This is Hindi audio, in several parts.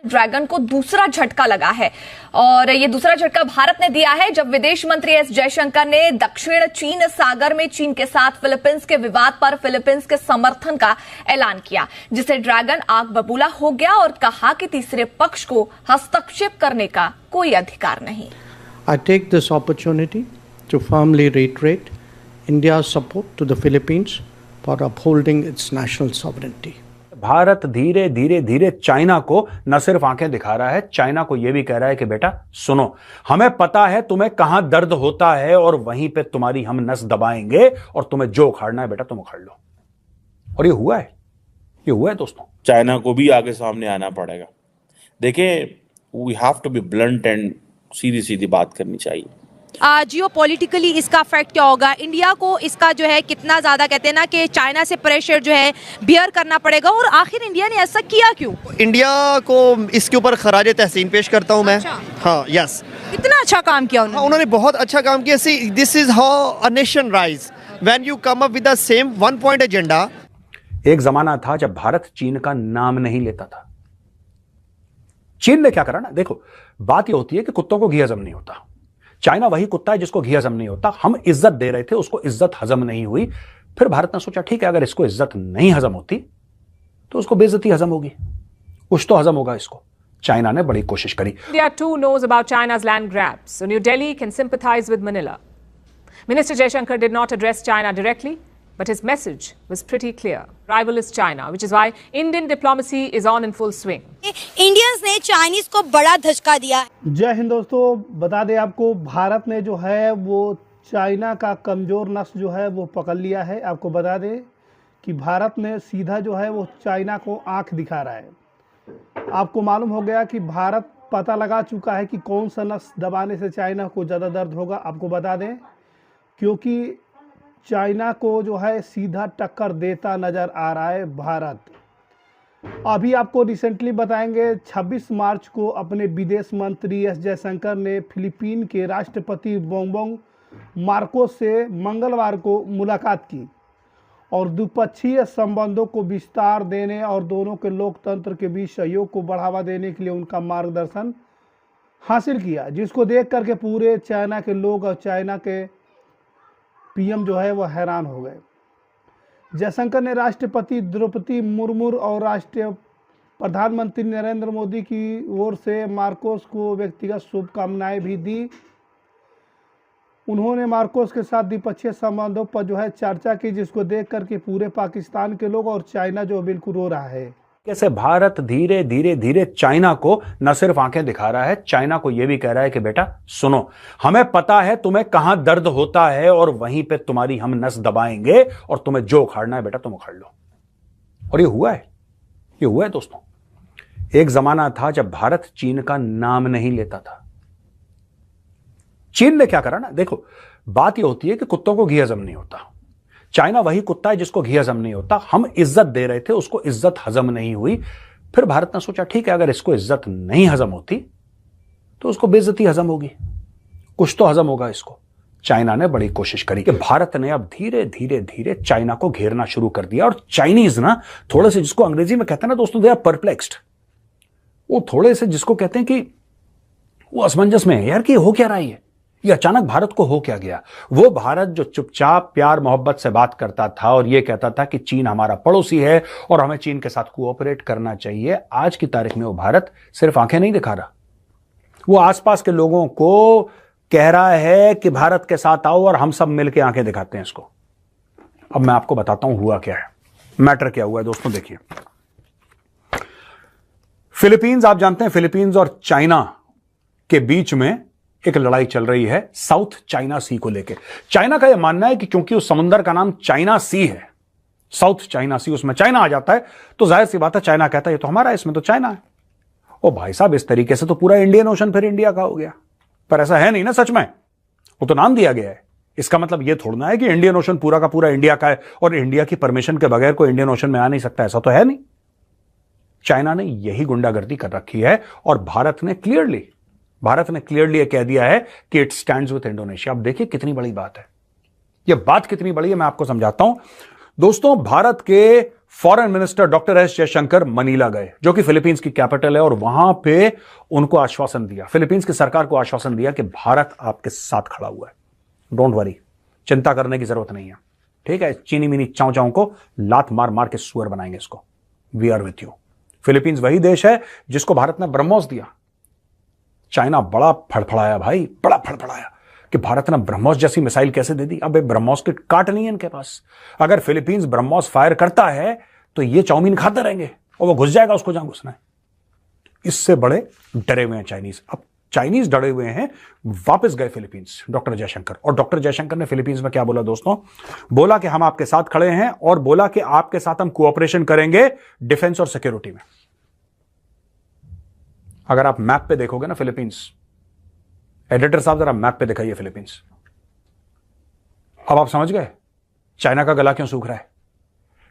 ड्रैगन को दूसरा झटका लगा है और ये दूसरा झटका भारत ने दिया है जब विदेश मंत्री एस जयशंकर ने दक्षिण चीन सागर में चीन के साथ फिलीपींस के विवाद पर फिलीपींस के समर्थन का ऐलान किया, जिससे ड्रैगन आग बबूला हो गया और कहा कि तीसरे पक्ष को हस्तक्षेप करने का कोई अधिकार नहीं। I take this opportunity to firmly reiterate India's support to the Philippines for upholding its national sovereignty. Bharat धीरे धीरे धीरे चाइना को न सिर्फ आंखें दिखा रहा है, चाइना को यह भी कह रहा है कि बेटा सुनो, हमें पता है तुम्हें कहां दर्द होता है और वहीं पे तुम्हारी हम नस दबाएंगे और तुम्हें जो उखाड़ना है बेटा तुम उखाड़ लो। और ये हुआ है दोस्तों। चाइना को भी आगे सामने आना पड़ेगा। देखिए, we have to be blunt and सीधी सीधी बात करनी चाहिए। जियो पॉलिटिकली इसका इफेक्ट क्या होगा, इंडिया को इसका जो है कितना ज्यादा कहते हैं ना कि चाइना से प्रेशर जो है बियर करना पड़ेगा, और आखिर इंडिया ने ऐसा किया क्यों? इंडिया को इसके ऊपर खराज तहसीन पेश करता हूं मैं। अच्छा। हाँ, यस। इतना अच्छा काम किया उन्होंने। हाँ, उन्होंने बहुत अच्छा काम किया। See, this is how a nation rise when you come up with the same one point agenda. एक जमाना था जब भारत चीन का नाम नहीं लेता था। चीन ने क्या करा ना, देखो बात यह होती है कि कुत्तों को घी हजम नहीं होता। चाइना वही कुत्ता है जिसको घी हजम नहीं होता। हम इज्जत दे रहे थे, उसको इज्जत हजम नहीं हुई। फिर भारत ने सोचा ठीक है, अगर इसको इज्जत नहीं हजम होती तो उसको बेइज्जती हजम होगी, कुछ तो हजम होगा इसको। चाइना ने बड़ी कोशिश करी। India too knows about China's land grabs, so New Delhi can sympathize with Manila. Minister Jaishankar did not address China directly, but his message was pretty clear. Rival is China, which is why Indian diplomacy is on in full swing. Indians ने चाइनीज को बड़ा धचका दिया। जय हिंद दोस्तों, बता दें आपको, भारत ने जो है वो चाइना का कमज़ोर नस जो है वो पकड़ लिया है। आपको बता दें कि भारत ने सीधा जो है वो चाइना को आंख दिखा रहा है। आपको मालूम हो गया कि भारत पता लगा चुका है कि कौन सा नस दबाने से चाइना को ज़्यादा दर्द होगा। आपको बता दें, क्योंकि चाइना को जो है सीधा टक्कर देता नज़र आ रहा है भारत। अभी आपको रिसेंटली बताएंगे, 26 मार्च को अपने विदेश मंत्री एस जयशंकर ने फिलीपीन के राष्ट्रपति बोंगबोंग मार्कोस से मंगलवार को मुलाकात की और द्विपक्षीय संबंधों को विस्तार देने और दोनों के लोकतंत्र के बीच सहयोग को बढ़ावा देने के लिए उनका मार्गदर्शन हासिल किया, जिसको देख करके पूरे चाइना के लोग और चाइना के पीएम जो है वो हैरान हो गए। जयशंकर ने राष्ट्रपति द्रौपदी मुर्मू और राष्ट्रीय प्रधानमंत्री नरेंद्र मोदी की ओर से मार्कोस को व्यक्तिगत शुभकामनाएं भी दी। उन्होंने मार्कोस के साथ द्विपक्षीय संबंधों पर जो है चर्चा की, जिसको देख करके पूरे पाकिस्तान के लोग और चाइना जो बिल्कुल रो रहा है। कैसे भारत धीरे धीरे धीरे चाइना को न सिर्फ आंखें दिखा रहा है, चाइना को यह भी कह रहा है कि बेटा सुनो, हमें पता है तुम्हें कहां दर्द होता है और वहीं पे तुम्हारी हम नस दबाएंगे और तुम्हें जो उखाड़ना है बेटा तुम उखाड़ लो। और ये हुआ है दोस्तों। एक जमाना था जब भारत चीन का नाम नहीं लेता था। चीन ने क्या करा ना, देखो बात यह होती है कि कुत्तों को घी हजम नहीं होता। चाइना वही कुत्ता है जिसको घी हजम नहीं होता। हम इज्जत दे रहे थे, उसको इज्जत हजम नहीं हुई। फिर भारत ने सोचा ठीक है, अगर इसको इज्जत नहीं हजम होती तो उसको बेइज्जती हजम होगी, कुछ तो हजम होगा इसको। चाइना ने बड़ी कोशिश करी कि भारत ने अब धीरे धीरे धीरे चाइना को घेरना शुरू कर दिया। और चाइनीज ना थोड़े से, जिसको अंग्रेजी में कहते हैं ना दोस्तों, दे आर परप्लेक्स्ड। वो थोड़े से जिसको कहते हैं कि वो असमंजस में है यार कि हो क्या रहा है, ये अचानक भारत को हो क्या गया। वो भारत जो चुपचाप प्यार मोहब्बत से बात करता था और ये कहता था कि चीन हमारा पड़ोसी है और हमें चीन के साथ कोऑपरेट करना चाहिए, आज की तारीख में वो भारत सिर्फ आंखें नहीं दिखा रहा, वो आसपास के लोगों को कह रहा है कि भारत के साथ आओ और हम सब मिलकर आंखें दिखाते हैं इसको। अब मैं आपको बताता हूं हुआ क्या है, मैटर क्या हुआ है दोस्तों। देखिए, फिलीपींस, आप जानते हैं फिलीपींस और चाइना के बीच में एक लड़ाई चल रही है साउथ चाइना सी को लेकर। चाइना का यह मानना है कि क्योंकि उस समुद्र का नाम चाइना सी है, साउथ चाइना सी, उसमें चाइना आ जाता है तो जाहिर सी बात है चाइना कहता है ये तो हमारा है, इसमें तो चाइना है। ओ भाई साहब, इस तरीके से तो पूरा इंडियन ओशन फिर इंडिया का हो गया। पर ऐसा है नहीं ना सच में, वो तो नाम दिया गया है। इसका मतलब यह थोड़ा है कि इंडियन ओशन पूरा का पूरा इंडिया का है और इंडिया की परमिशन के बगैर कोई इंडियन ओशन में आ नहीं सकता, ऐसा तो है नहीं। चाइना ने यही गुंडागर्दी कर रखी है और भारत ने क्लियरली यह कह दिया है कि इट स्टैंड्स विद इंडोनेशिया। अब देखिए कितनी बड़ी बात है, यह बात कितनी बड़ी है, मैं आपको समझाता हूं दोस्तों। भारत के foreign minister doctor S Jaishankar Manila गए, जो कि फिलीपींस की कैपिटल है, और वहां पे उनको आश्वासन दिया, फिलीपींस की सरकार को आश्वासन दिया कि भारत आपके साथ खड़ा हुआ है, डोंट वरी, चिंता करने की जरूरत नहीं है, ठीक है, चीनी मिनी चाव चाव को लात मार मार के सुअर बनाएंगे इसको, we are with you. Philippines वही देश है जिसको भारत ने ब्रह्मोस दिया। चाइना बड़ा फड़फड़ाया भाई, बड़ा फड़फड़ाया कि भारत ने ब्रह्मोस जैसी मिसाइल कैसे दे दी। अब ब्रह्मोस की काट नहीं है इनके पास, अगर फिलीपींस ब्रह्मोस फायर करता है तो ये चाउमीन खाते रहेंगे और वो घुस जाएगा उसको जहां घुसना है। इससे बड़े डरे हुए हैं चाइनीज। अब चाइनीज डरे हुए हैं, वापस गए फिलीपींस डॉक्टर जयशंकर, और डॉक्टर जयशंकर ने फिलीपींस में क्या बोला दोस्तों, बोला कि हम आपके साथ खड़े हैं, और बोला कि आपके साथ हम कोऑपरेशन करेंगे डिफेंस और सिक्योरिटी में। अगर आप मैप पे देखोगे ना फिलीपींस, एडिटर साहब जरा मैप पे दिखाइए फिलीपींस, अब आप समझ गए चाइना का गला क्यों सूख रहा है,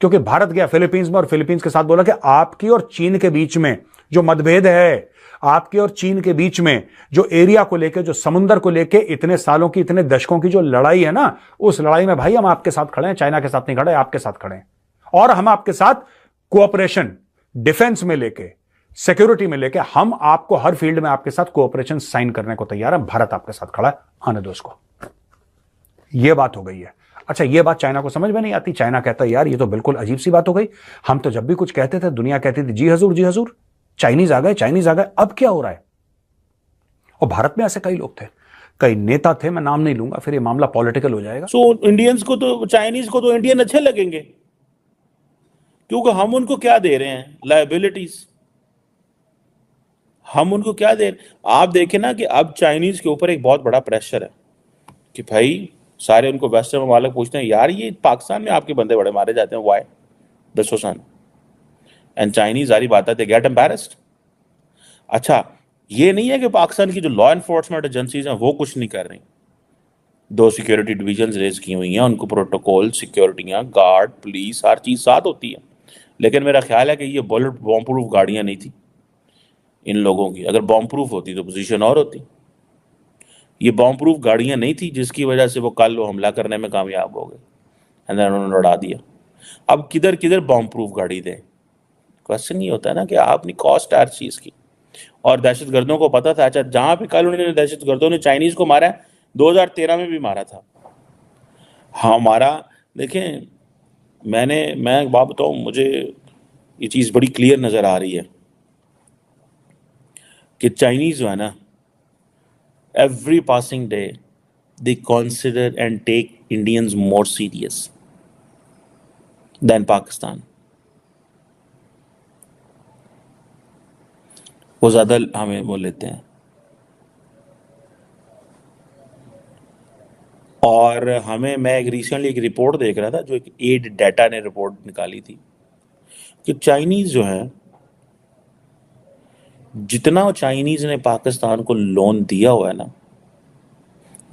क्योंकि भारत गया फिलीपींस में और फिलीपींस के साथ बोला कि आपकी और चीन के बीच में जो मतभेद है, आपके और चीन के बीच में जो एरिया को लेकर, जो समुद्र को लेकर इतने सालों की, इतने दशकों की जो लड़ाई है ना, उस लड़ाई में भाई हम आपके साथ खड़े हैं, चाइना के साथ नहीं खड़े, आपके साथ खड़े हैं, और हम आपके साथ कोऑपरेशन डिफेंस में लेके, सिक्योरिटी में लेके, हम आपको हर फील्ड में आपके साथ कोऑपरेशन साइन करने को तैयार है, भारत आपके साथ खड़ा है, आने दो इसको। यह बात हो गई है। अच्छा, यह बात चाइना को समझ में नहीं आती। चाइना कहता है यार ये तो बिल्कुल अजीब सी बात हो गई, हम तो जब भी कुछ कहते थे दुनिया कहती थी जी हजूर जी हजूर, चाइनीज आ गए, चाइनीज आ गए, अब क्या हो रहा है। और भारत में ऐसे कई लोग थे, कई नेता थे, मैं नाम नहीं लूंगा, फिर ये मामला पॉलिटिकल हो जाएगा। सो इंडियंस को तो, चाइनीज को तो इंडियन अच्छे लगेंगे, क्योंकि हम उनको क्या दे रहे हैं, लायबिलिटीज, हम उनको क्या दे रहे। आप देखें ना कि अब चाइनीज के ऊपर एक बहुत बड़ा प्रेशर है कि भाई सारे उनको वेस्टर्न ममालिक पूछते हैं यार ये पाकिस्तान में आपके बंदे बड़े मारे जाते हैं, वाई दसो सन, एंड चाइनीज सारी बात है, दे गेट एम्बैरेस्ड। अच्छा, ये नहीं है कि पाकिस्तान की जो लॉ एनफोर्समेंट एजेंसीज हैं वो कुछ नहीं कर रही, 2 सिक्योरिटी डिवीजन रेज की हुई हैं, उनको प्रोटोकॉल, सिक्योरिटियाँ, गार्ड, पुलिस, हर चीज़ साथ होती है, लेकिन मेरा ख्याल है कि ये बुलेट बॉम्ब प्रूफ गाड़ियाँ नहीं थी इन लोगों की। अगर बॉम्ब प्रूफ होती तो पोजीशन और होती। ये बॉम्ब प्रूफ गाड़ियाँ नहीं थी जिसकी वजह से वो कल वो हमला करने में कामयाब हो गए, एंड देन उन्होंने उड़ा दिया। अब किधर किधर बॉम्ब प्रूफ गाड़ी दें, क्वेश्चन ये होता है ना कि आपने कॉस्ट हर चीज़ की, और दहशत गर्दों को पता था। अच्छा, जहाँ पे कल उन्होंने दहशत गर्दों ने चाइनीज़ को मारा है, 2013 में भी मारा था हमारा। देखें, मैं एक बात बताऊँ, मुझे ये चीज़ बड़ी क्लियर नज़र आ रही है कि चाइनीज़ जो है ना, every passing day they consider and take Indians more serious than Pakistan. वो ज़्यादा हमें वो लेते हैं। और हमें, मैं एक रिसेंटली एक रिपोर्ट देख रहा था जो एक एड डाटा ने रिपोर्ट निकाली थी कि चाइनीज़ जो है, जितना चाइनीज़ ने पाकिस्तान को लोन दिया हुआ है ना,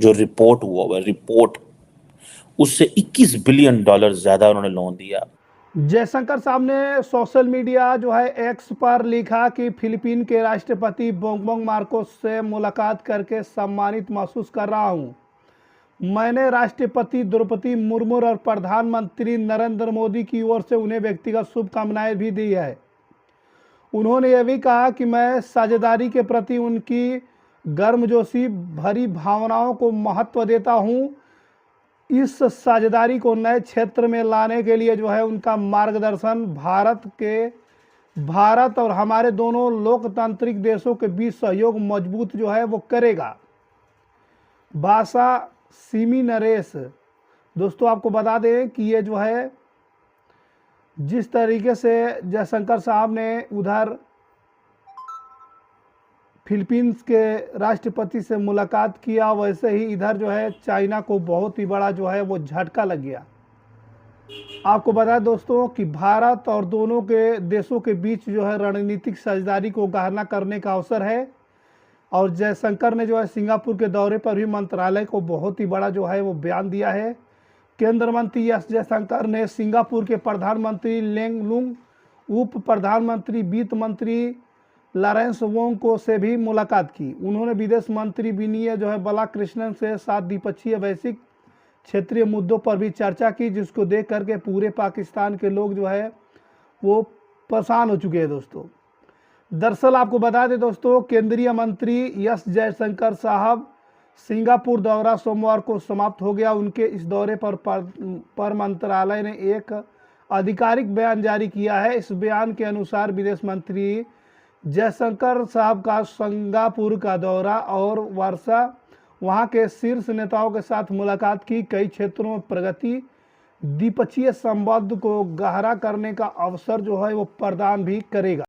जो रिपोर्ट हुआ हुआ रिपोर्ट, उससे $21 बिलियन ज़्यादा उन्होंने लोन दिया। जयशंकर साहब ने सोशल मीडिया जो है एक्स पर लिखा कि फिलीपीन के राष्ट्रपति बोंगबोंग मार्कोस से मुलाकात करके सम्मानित महसूस कर रहा हूं। मैंने राष्ट्रपति द्रौपदी मुर्मू और प्रधानमंत्री नरेंद्र मोदी की ओर से उन्हें व्यक्तिगत शुभकामनाएं भी दी है। उन्होंने यह भी कहा कि मैं साझेदारी के प्रति उनकी गर्मजोशी भरी भावनाओं को महत्व देता हूं। इस साझेदारी को नए क्षेत्र में लाने के लिए जो है उनका मार्गदर्शन भारत और हमारे दोनों लोकतांत्रिक देशों के बीच सहयोग मजबूत जो है वो करेगा। भाषा सीमी नरेश, दोस्तों आपको बता दें कि ये जो है जिस तरीके से जयशंकर साहब ने उधर फिलीपींस के राष्ट्रपति से मुलाकात किया, वैसे ही इधर जो है चाइना को बहुत ही बड़ा जो है वो झटका लग गया। आपको बता दोस्तों कि भारत और दोनों के देशों के बीच जो है रणनीतिक साझेदारी को गहरा करने का अवसर है, और जयशंकर ने जो है सिंगापुर के दौरे पर भी मंत्रालय को बहुत ही बड़ा जो है वो बयान दिया है। केंद्रीय मंत्री एस जयशंकर ने सिंगापुर के प्रधानमंत्री लेंग लुंग, उप प्रधानमंत्री वित्त मंत्री लॉरेंस वोंग को से भी मुलाकात की। उन्होंने विदेश मंत्री विनय जो है बालाकृष्णन से 7 द्विपक्षीय वैश्विक क्षेत्रीय मुद्दों पर भी चर्चा की, जिसको देख करके पूरे पाकिस्तान के लोग जो है वो परेशान हो चुके हैं दोस्तों। दरअसल आपको बता दें दोस्तों, केंद्रीय मंत्री एस जयशंकर साहब सिंगापुर दौरा सोमवार को समाप्त हो गया। उनके इस दौरे पर मंत्रालय ने एक आधिकारिक बयान जारी किया है। इस बयान के अनुसार विदेश मंत्री जयशंकर साहब का सिंगापुर का दौरा और वर्षा वहां के शीर्ष नेताओं के साथ मुलाकात की कई क्षेत्रों में प्रगति, द्विपक्षीय संबंध को गहरा करने का अवसर जो है वो प्रदान भी करेगा।